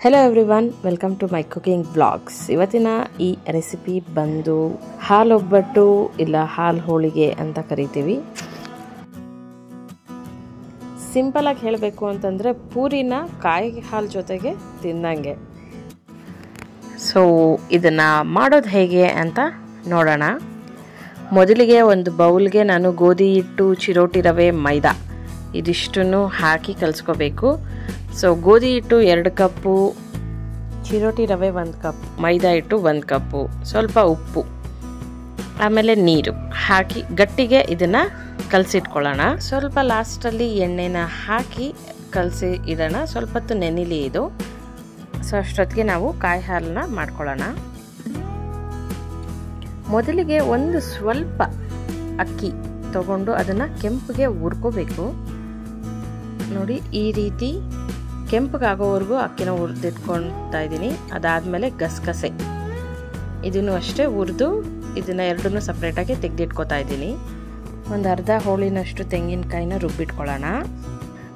Hello everyone, welcome to my cooking blogs. ಇವತ್ತಿನ ಈ recipe ಬಂದು ಹಾಲು ಒಬ್ಬಟ್ಟು ಇಲ್ಲ ಹಾಲು ಹೋಳಿಗೆ ಅಂತ ಕರಿತೀವಿ. ಸಿಂಪಲ್ ಆಗಿ ಹೇಳಬೇಕು ಅಂತಂದರೆ ಪೂರಿನ ಕಾಯಿ ಹಾಲು ಜೊತೆಗೆ ತಿನ್ನಂಗೆ. ಸೊ ಇದನ್ನು ಮಾಡೋದು ಹೇಗೆ ಅಂತ ನೋಡೋಣ. ಮೊದಲಿಗೆ ಒಂದು ಬೌಲ್ಗೆ ನಾನು ಗೋಧಿ ಹಿಟ್ಟು, ಚಿರೋಟಿ ರವೆ, ಮೈದಾ ಇದಿಷ್ಟನ್ನು ಹಾಕಿ ಕಲಿಸ್ಕೋಬೇಕು. ಸೊ ಗೋಧಿ ಹಿಟ್ಟು 2 ಕಪ್ಪು, ಚಿರೋಟಿ ರವೆ 1 ಕಪ್, ಮೈದಾ ಹಿಟ್ಟು 1 ಕಪ್ಪು, ಸ್ವಲ್ಪ ಉಪ್ಪು, ಆಮೇಲೆ ನೀರು ಹಾಕಿ ಗಟ್ಟಿಗೆ ಇದನ್ನು ಕಲಸಿಟ್ಕೊಳ್ಳೋಣ. ಸ್ವಲ್ಪ ಲಾಸ್ಟಲ್ಲಿ ಎಣ್ಣೆನ ಹಾಕಿ ಕಲಸಿ ಇಡೋಣ. ಸ್ವಲ್ಪ ಹೊತ್ತು ನೆನಿಲಿ ಇದು. ಸೊ ಅಷ್ಟೊತ್ತಿಗೆ ನಾವು ಕಾಯಿ ಹಾಲನ್ನ ಮಾಡ್ಕೊಳ್ಳೋಣ. ಮೊದಲಿಗೆ ಒಂದು ಸ್ವಲ್ಪ ಅಕ್ಕಿ ತಗೊಂಡು ಅದನ್ನು ಕೆಂಪಗೆ ಹುರ್ಕೋಬೇಕು. ನೋಡಿ, ಈ ರೀತಿ ಕೆಂಪಗಾಗೋವರೆಗೂ ಅಕ್ಕಿನ ಹುರಿದಿಟ್ಕೊಳ್ತಾ ಇದ್ದೀನಿ. ಅದಾದಮೇಲೆ ಗಸಗಸೆ ಇದನ್ನು ಅಷ್ಟೇ ಹುರಿದು ಇದನ್ನು ಎರಡನ್ನೂ ಸಪ್ರೇಟಾಗಿ ತೆಗೆದಿಟ್ಕೊತಾ ಇದ್ದೀನಿ. ಒಂದು ಅರ್ಧ ಹೋಳಿನಷ್ಟು ತೆಂಗಿನಕಾಯಿನ ರುಬ್ಬಿಟ್ಕೊಳ್ಳೋಣ.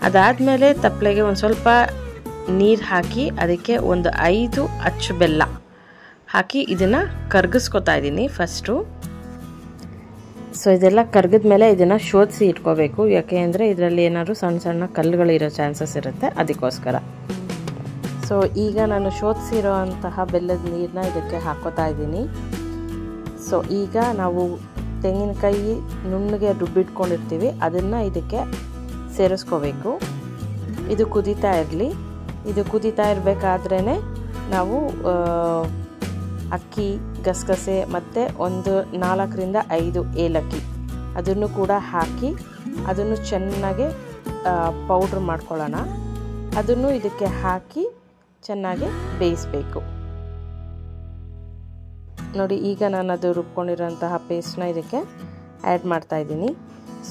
ಅದಾದಮೇಲೆ ತಪ್ಪಲೆಗೆ ಒಂದು ಸ್ವಲ್ಪ ನೀರು ಹಾಕಿ ಅದಕ್ಕೆ ಒಂದು 5 ಅಚ್ಚು ಬೆಲ್ಲ ಹಾಕಿ ಇದನ್ನು ಕರಗಿಸ್ಕೊತಾ ಇದ್ದೀನಿ ಫಸ್ಟು. ಸೊ ಇದೆಲ್ಲ ಕರಗಿದ ಮೇಲೆ ಇದನ್ನು ಶೋಧಿಸಿ ಇಟ್ಕೋಬೇಕು. ಯಾಕೆ ಅಂದರೆ ಇದರಲ್ಲಿ ಏನಾದರೂ ಸಣ್ಣ ಸಣ್ಣ ಕಲ್ಲುಗಳಿರೋ ಚಾನ್ಸಸ್ ಇರುತ್ತೆ, ಅದಕ್ಕೋಸ್ಕರ. ಸೊ ಈಗ ನಾನು ಶೋಧಿಸಿರೋ ಅಂತಹ ಬೆಲ್ಲದ ನೀರನ್ನ ಇದಕ್ಕೆ ಹಾಕೋತಾ ಇದ್ದೀನಿ. ಸೊ ಈಗ ನಾವು ತೆಂಗಿನಕಾಯಿ ನುಣ್ಣಗೆ ರುಬ್ಬಿಟ್ಕೊಂಡಿರ್ತೀವಿ, ಅದನ್ನು ಇದಕ್ಕೆ ಸೇರಿಸ್ಕೋಬೇಕು. ಇದು ಕುದೀತಾ ಇರಲಿ. ಇದು ಕುದೀತಾ ಇರಬೇಕಾದ್ರೇ ನಾವು ಅಕ್ಕಿ, ಗಸಗಸೆ ಮತ್ತು ಒಂದು 4ರಿಂದ 5 ಏಲಕ್ಕಿ ಅದನ್ನು ಕೂಡ ಹಾಕಿ ಅದನ್ನು ಚೆನ್ನಾಗಿ ಪೌಡ್ರ್ ಮಾಡ್ಕೊಳ್ಳೋಣ. ಅದನ್ನು ಇದಕ್ಕೆ ಹಾಕಿ ಚೆನ್ನಾಗಿ ಬೇಯಿಸಬೇಕು. ನೋಡಿ, ಈಗ ನಾನು ಅದು ರುಬ್ಕೊಂಡಿರೋಂತಹ ಪೇಸ್ಟ್ನ ಇದಕ್ಕೆ ಆ್ಯಡ್ ಮಾಡ್ತಾಯಿದ್ದೀನಿ.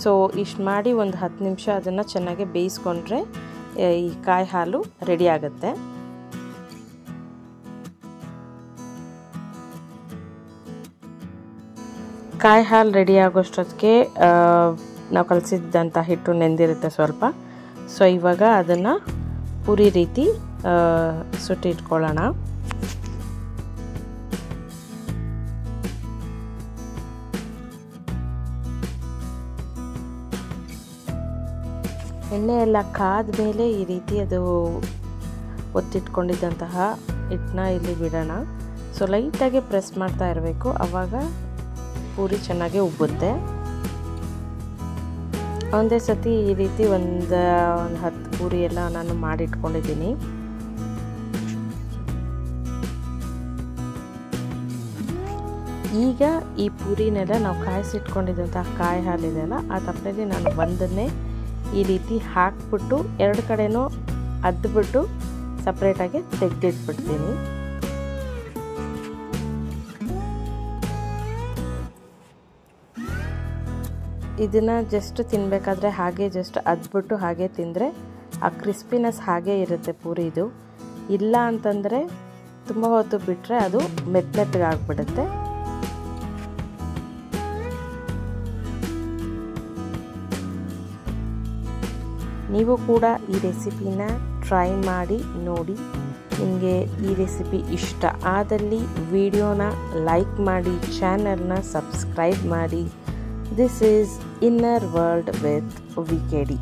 ಸೊ ಇಷ್ಟು ಮಾಡಿ ಒಂದು 10 ನಿಮಿಷ ಅದನ್ನು ಚೆನ್ನಾಗಿ ಬೇಯಿಸ್ಕೊಂಡ್ರೆ ಈ ಕಾಯಿ ಹಾಲು ರೆಡಿ ಆಗುತ್ತೆ. ಕಾಯಿ ಹಾಲು ರೆಡಿ ಆಗೋಷ್ಟೊತ್ತಿಗೆ ನಾವು ಕಲಸಿದ್ದಂಥ ಹಿಟ್ಟು ನೆಂದಿರುತ್ತೆ ಸ್ವಲ್ಪ. ಸೊ ಇವಾಗ ಅದನ್ನು ಪೂರಿ ರೀತಿ ಸುಟ್ಟಿಟ್ಕೊಳ್ಳೋಣ. ಎಣ್ಣೆ ಎಲ್ಲ ಕಾದ ಮೇಲೆ ಈ ರೀತಿ ಅದು ಒತ್ತಿಟ್ಕೊಂಡಿದ್ದಂತಹ ಹಿಟ್ಟನ್ನ ಇಲ್ಲಿ ಬಿಡೋಣ. ಸೊ ಲೈಟಾಗಿ ಪ್ರೆಸ್ ಮಾಡ್ತಾ ಇರಬೇಕು, ಆವಾಗ ಪೂರಿ ಚೆನ್ನಾಗಿ ಉಬ್ಬುತ್ತೆ. ಒಂದೇ ಸತಿ ಈ ರೀತಿ ಒಂದು 10 ಪೂರಿ ಎಲ್ಲ ನಾನು ಮಾಡಿಟ್ಕೊಂಡಿದ್ದೀನಿ. ಈಗ ಈ ಪೂರಿನೆಲ್ಲ ನಾವು ಕಾಯಿಸಿಟ್ಕೊಂಡಿದ್ದಂಥ ಕಾಯಿ ಹಾಲಿದೆಯಲ್ಲ, ಆ ತಪ್ಪಲೆಗೆ ನಾನು ಒಂದನ್ನೇ ಈ ರೀತಿ ಹಾಕ್ಬಿಟ್ಟು 2 ಕಡೆನೂ ಅದ್ಬಿಟ್ಟು ಸಪ್ರೇಟಾಗಿ ತೆಗೆದಿಟ್ಬಿಡ್ತೀನಿ. ಇದನ್ನು ಜಸ್ಟ್ ತಿನ್ನಬೇಕಾದ್ರೆ ಹಾಗೆ ಜಸ್ಟ್ ಅದ್ಬಿಟ್ಟು ಹಾಗೆ ತಿಂದರೆ ಆ ಕ್ರಿಸ್ಪಿನೆಸ್ ಹಾಗೇ ಇರುತ್ತೆ ಪೂರಿದು. ಇಲ್ಲ ಅಂತಂದರೆ ತುಂಬ ಹೊತ್ತು ಬಿಟ್ಟರೆ ಅದು ಮೆತ್ತಗಾಗ್ಬಿಡುತ್ತೆ. ನೀವು ಕೂಡ ಈ ರೆಸಿಪಿನ ಟ್ರೈ ಮಾಡಿ ನೋಡಿ. ನಿಮಗೆ ಈ ರೆಸಿಪಿ ಇಷ್ಟ ಆದಲ್ಲಿ ವಿಡಿಯೋನ ಲೈಕ್ ಮಾಡಿ, ಚಾನಲ್ನ ಸಬ್ಸ್ಕ್ರೈಬ್ ಮಾಡಿ. This is Inner World with VKD.